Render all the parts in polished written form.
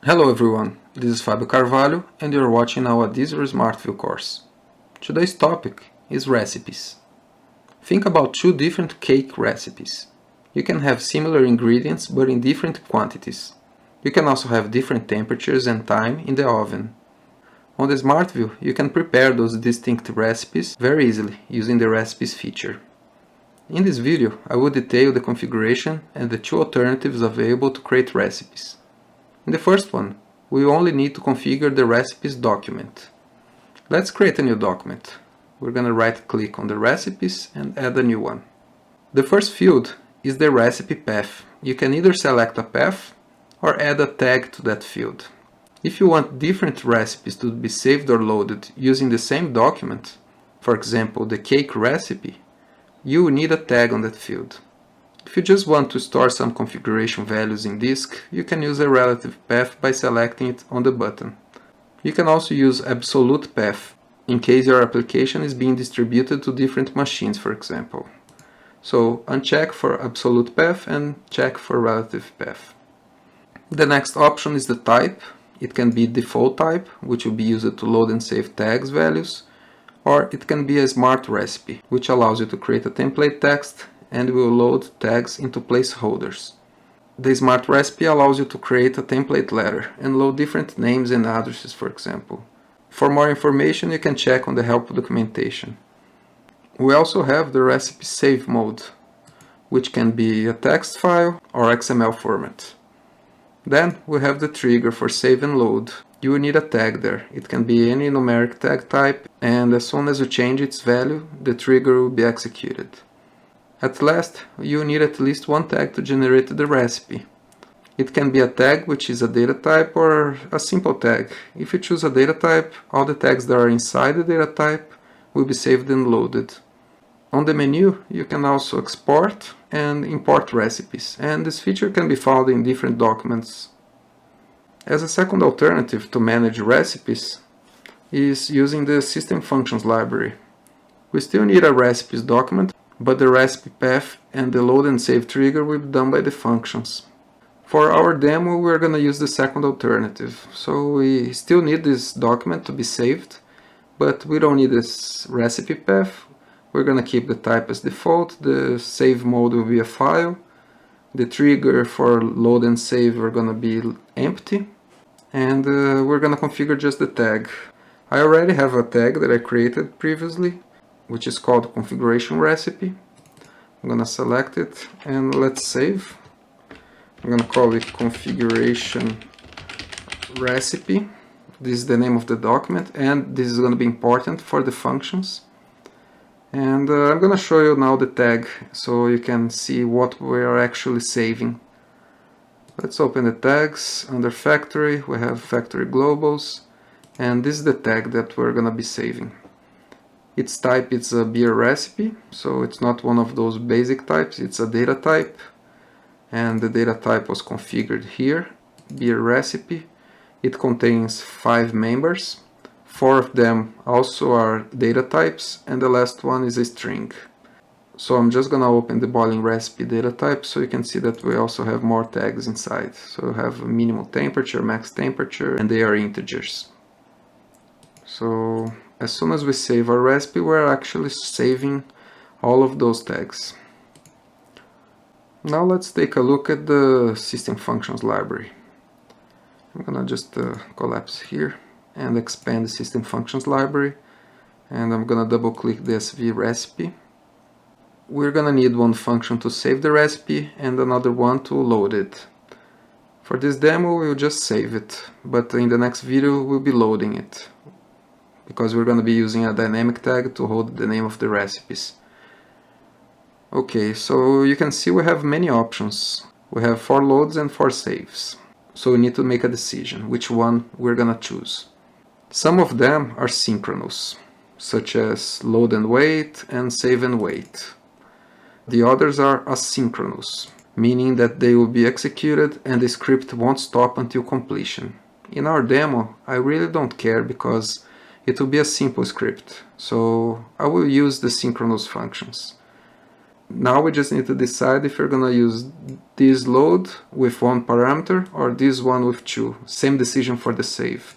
Hello everyone, this is Fabio Carvalho and you're watching our Adisra SmartView course. Today's topic is recipes. Think about two different cake recipes. You can have similar ingredients but in different quantities. You can also have different temperatures and time in the oven. On the SmartView, you can prepare those distinct recipes very easily using the Recipes feature. In this video, I will detail the configuration and the two alternatives available to create recipes. In the first one, we only need to configure the recipes document. Let's create a new document. We're going to right-click on the recipes and add a new one. The first field is the recipe path. You can either select a path or add a tag to that field. If you want different recipes to be saved or loaded using the same document, for example the cake recipe, you will need a tag on that field. If you just want to store some configuration values in disk, you can use a relative path by selecting it on the button. You can also use absolute path in case your application is being distributed to different machines, for example. So uncheck for absolute path and check for relative path. The next option is the type. It can be default type, which will be used to load and save tags values, or it can be a smart recipe, which allows you to create a template text and will load tags into placeholders. The smart recipe allows you to create a template letter and load different names and addresses, for example. For more information, you can check on the help documentation. We also have the recipe save mode, which can be a text file or XML format. Then we have the trigger for save and load. You will need a tag there. It can be any numeric tag type, and as soon as you change its value, the trigger will be executed. At last, you need at least one tag to generate the recipe. It can be a tag which is a data type or a simple tag. If you choose a data type, all the tags that are inside the data type will be saved and loaded. On the menu, you can also export and import recipes, and this feature can be found in different documents. As a second alternative to manage recipes is using the System Functions library. We still need a recipes document, but the recipe path and the load and save trigger will be done by the functions. For our demo, we're going to use the second alternative. So we still need this document to be saved, but we don't need this recipe path. We're going to keep the type as default. The save mode will be a file. The trigger for load and save are going to be empty. And we're going to configure just the tag. I already have a tag that I created previously, which is called configuration recipe. I'm going to select it and let's save. I'm going to call it configuration recipe. This is the name of the document and this is going to be important for the functions. And I'm going to show you now the tag so you can see what we are actually saving. Let's open the tags. Under factory we have factory globals and this is the tag that we're going to be saving. Its type is a beer recipe, so it's not one of those basic types, it's a data type. And the data type was configured here, beer recipe. It contains 5 members. 4 of them also are data types, and the last one is a string. So I'm just gonna open the boiling recipe data type so you can see that we also have more tags inside. So we have minimal temperature, max temperature, and they are integers. So as soon as we save our recipe, we're actually saving all of those tags. Now let's take a look at the System Functions library. I'm gonna just collapse here and expand the System Functions library, and I'm gonna double click the SV recipe. We're gonna need one function to save the recipe and another one to load it. For this demo we'll just save it, but in the next video we'll be loading it, because we're going to be using a dynamic tag to hold the name of the recipes. Okay, so you can see we have many options. We have 4 loads and 4 saves. So we need to make a decision which one we're going to choose. Some of them are synchronous, such as load and wait and save and wait. The others are asynchronous, meaning that they will be executed and the script won't stop until completion. In our demo, I really don't care because it will be a simple script, so I will use the synchronous functions. Now we just need to decide if you're gonna use this load with one parameter or this one with two. Same decision for the save.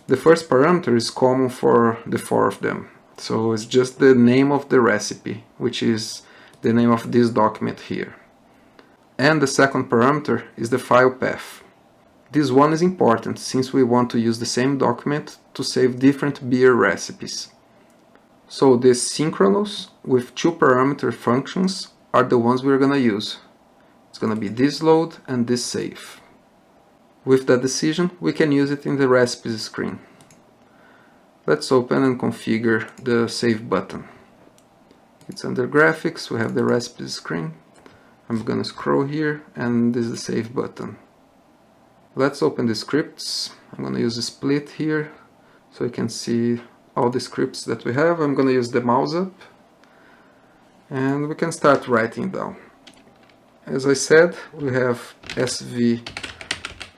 The first parameter is common for the four of them. So it's just the name of the recipe, which is the name of this document here. And the second parameter is the file path. This one is important since we want to use the same document to save different beer recipes. So the synchronous with two parameter functions are the ones we're gonna use. It's gonna be this load and this save. With that decision, we can use it in the recipes screen. Let's open and configure the save button. It's under graphics, we have the recipes screen. I'm gonna scroll here and this is the save button. Let's open the scripts. I'm gonna use a split here so you can see all the scripts that we have. I'm gonna use the mouse up and we can start writing down. As I said, we have sv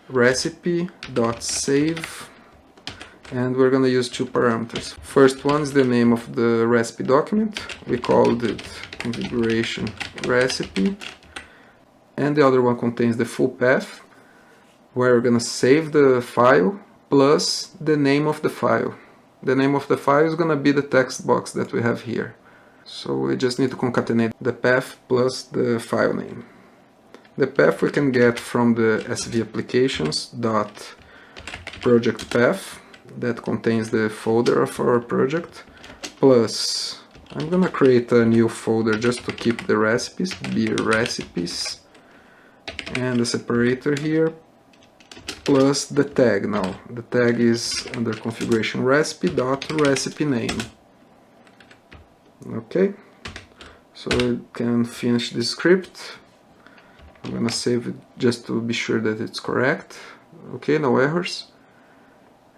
recipe.save and we're gonna use two parameters. First one is the name of the recipe document. We called it configuration recipe, and the other one contains the full path where we're gonna save the file plus the name of the file. The name of the file is gonna be the text box that we have here. So we just need to concatenate the path plus the file name. The path we can get from the svapplications.project path that contains the folder of our project, plus I'm gonna create a new folder just to keep the recipes, beer recipes, and the separator here, plus the tag now. The tag is under configuration recipe.recipe name. Okay, so we can finish this script. I'm gonna save it just to be sure that it's correct. Okay, no errors.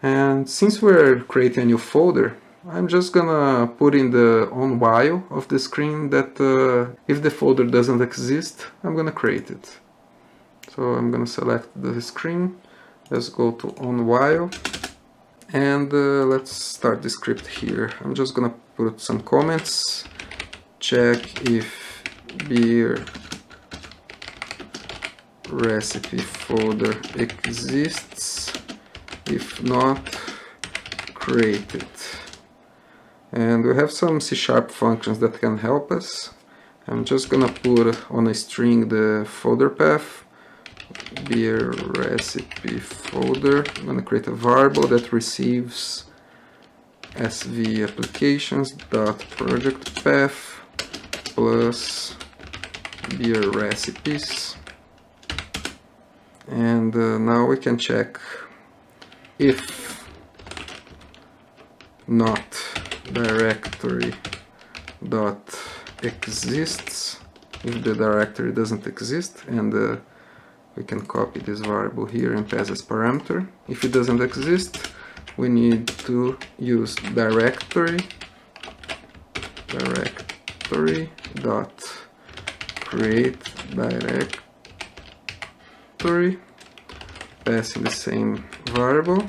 And since we're creating a new folder, I'm just gonna put in the on while of the screen that if the folder doesn't exist, I'm gonna create it. So I'm gonna select the screen. Let's go to on while and let's start the script here. I'm just gonna put some comments. Check if beer recipe folder exists. If not, create it. And we have some C# functions that can help us. I'm just gonna put on a string the folder path, beer recipe folder. I'm gonna create a variable that receives svapplications.project path plus beer recipes. And now we can check if not directory dot exists, if the directory doesn't exist, and we can copy this variable here and pass as parameter. If it doesn't exist, we need to use directory dot create directory, passing the same variable,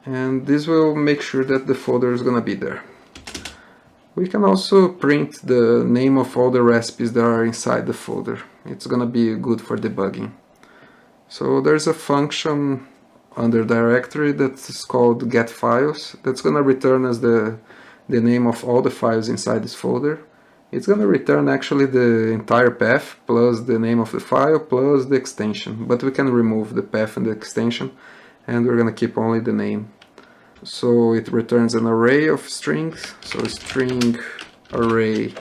and this will make sure that the folder is gonna be there. We can also print the name of all the recipes that are inside the folder. It's gonna be good for debugging. So there's a function under directory that is called getFiles that's gonna return as the name of all the files inside this folder. It's gonna return actually the entire path plus the name of the file plus the extension, but we can remove the path and the extension and we're gonna keep only the name. So it returns an array of strings, so string array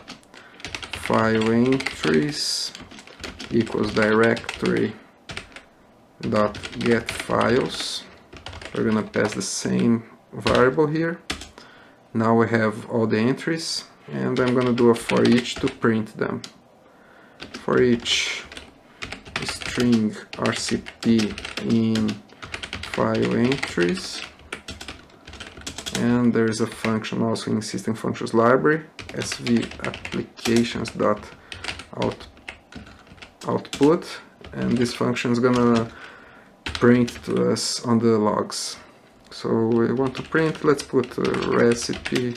file entries equals directory dot get files. We're gonna pass the same variable here. Now we have all the entries, and I'm gonna do a for each to print them. For each string rcp in file entries, and there is a function also in system functions library, svapplications.output, and this function is gonna print to us on the logs. So we want to print, let's put recipe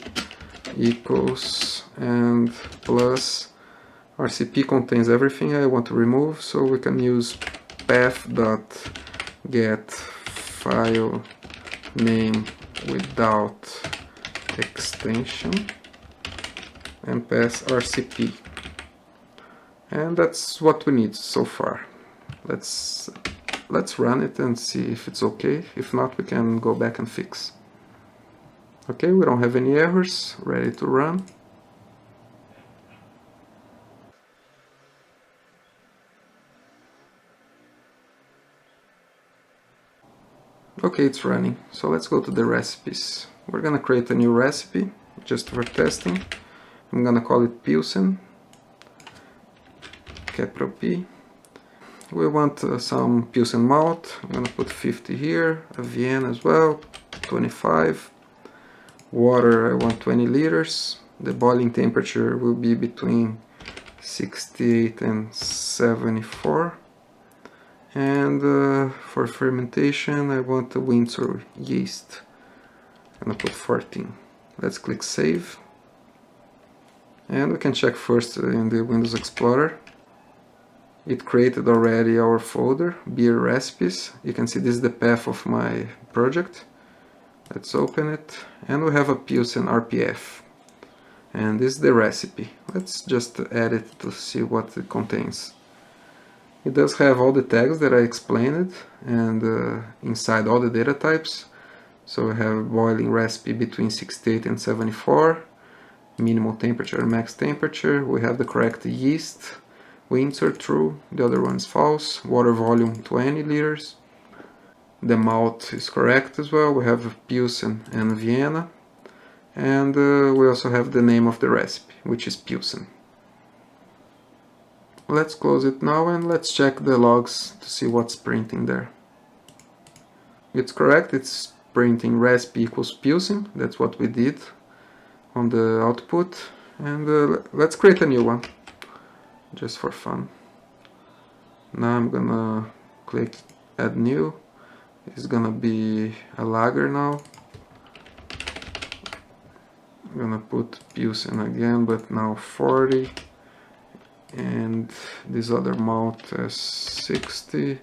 equals and plus RCP contains everything I want to remove, so we can use path.get file name without extension and pass RCP. And that's what we need so far. Let's run it and see if it's okay. If not, we can go back and fix. Okay, we don't have any errors, ready to run. Okay, it's running. So let's go to the recipes. We're gonna create a new recipe just for testing. I'm gonna call it Pilsen, capital P. We want some Pilsen malt. I'm gonna put 50 here, a Vienna as well, 25. Water, I want 20 liters. The boiling temperature will be between 68 and 74. And for fermentation, I want a winter yeast. I'm gonna put 14. Let's click save. And we can check first in the Windows Explorer. It created already our folder, beer recipes. You can see this is the path of my project. Let's open it. And we have a Pilsen RPF. And this is the recipe. Let's just add it to see what it contains. It does have all the tags that I explained and inside all the data types. So we have boiling recipe between 68 and 74, minimal temperature and max temperature. We have the correct yeast, winter true, the other one is false, water volume 20 liters. The malt is correct as well. We have Pilsen and Vienna. And we also have the name of the recipe, which is Pilsen. Let's close it now and let's check the logs to see what's printing there. It's correct, it's printing recipe equals Pilsen, that's what we did on the output. And let's create a new one, just for fun. Now I'm gonna click add new. It's gonna be a lager now. I'm gonna put Pilsen again, but now 40. And this other malt as 60.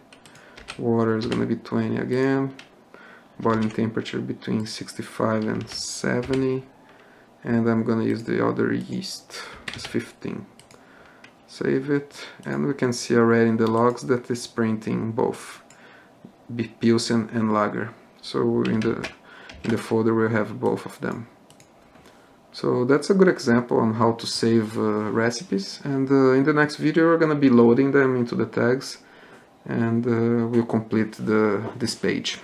Water is gonna be 20 again. Boiling temperature between 65 and 70. And I'm gonna use the other yeast as 15. Save it, and we can see already in the logs that it's printing both Pilsen and lager. So in the folder we have both of them. So that's a good example on how to save recipes, and in the next video we're gonna be loading them into the tags, and we'll complete this page.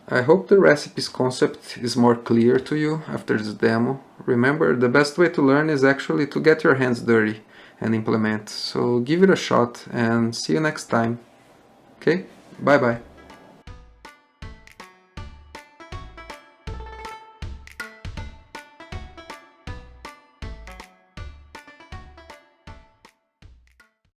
I hope the recipes concept is more clear to you after this demo. Remember, the best way to learn is actually to get your hands dirty and implement. So give it a shot and see you next time. Okay, bye bye.